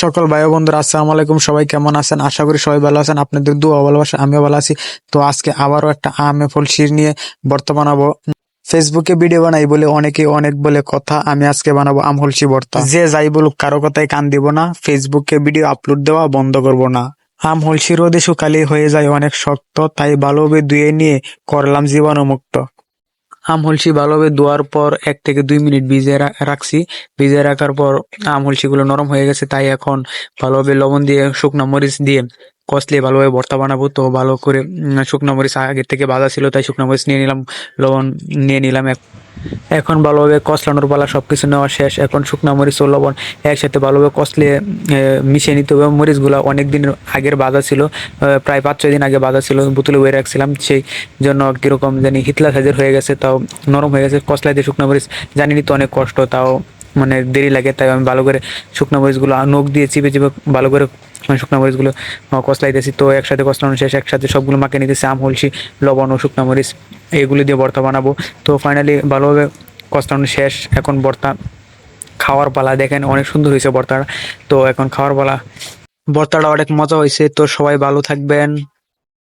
সকল ভাই ও বন্ধুরা আসসালামু আলাইকুম। সবাই কেমন আছেন? আশা করি সবাই ভালো আছেন। আপনাদের দোয়া ভালোবাসা আমিও ভালো আছি। তো আজকে আবারও একটা আম ফল শির নিয়ে ভর্তা বানাবো। ফেসবুকে ভিডিও বানাই বলে অনেকে অনেক বলে কথা, আমি আজকে বানাবো আম হলসি ভর্তা। যে যাই বলুক কারো কথায় কান দিব না, ফেসবুকে ভিডিও আপলোড দেওয়া বন্ধ করব না। আম হলসি রোদে শুকালে হয়ে যায় অনেক শক্ত, তাই ভালোভাবে ধুয়ে নিয়ে করলাম জীবাণুমুক্ত। আম হলসি ভালোভাবে ধোয়ার পর 1 থেকে 2 মিনিট ভিজিয়ে রাখছি। ভিজিয়ে রাখার পর আম হলসিগুলো নরম হয়ে গেছে, তাই এখন ভালোভাবে লবণ দিয়ে শুকনো মরিচ দিয়ে কষলে ভালোভাবে ভর্তা বানাবো। তো ভালো করে শুকনো মরিচ আগে থেকে ভাজা ছিল, তাই শুকনো মরিচ নিয়ে নিলাম, লবণ নিয়ে নিলাম। এখন ভালোভাবে কষলানোর পালা, সবকিছু নেওয়া শেষ। এখন শুকনো মরিচ ও লবণ একসাথে ভালোভাবে কষলে মিশিয়ে নিতে হবে। মরিচগুলো অনেক দিন আগের বাজা ছিল, প্রায় 5-6 দিন আগে বাজা ছিল, বোতলে বয়ে রাখছিলাম, সেই জন্য কিরকম জানি হিতলা সাইজের হয়ে গেছে, তাও নরম হয়ে গেছে। কষলাইতে শুকনো মরিচ জানিনি তো অনেক কষ্ট, তাও মানে দেরি লাগে, তাই আমি ভালো করে শুকনো মরিচগুলো নখ দিয়ে চিপে চিপে ভালো করে শুকনো মরিচগুলো কষলাইতেছি। তো একসাথে কষলানো শেষ, একসাথে সবগুলো মাখিয়ে নিতেছি, আম হলসি, লবণ ও শুকনো মরিচ এগুলো দিয়ে ভর্তা বানাবো। তো ফাইনালি ভালোভাবে কষলানো শেষ, এখন ভর্তা খাওয়ার পালা। দেখেন অনেক সুন্দর হয়েছে ভর্তাটা। তো এখন খাওয়ার পালা। ভর্তাটা অনেক মজা হয়েছে। তো সবাই ভালো থাকবেন।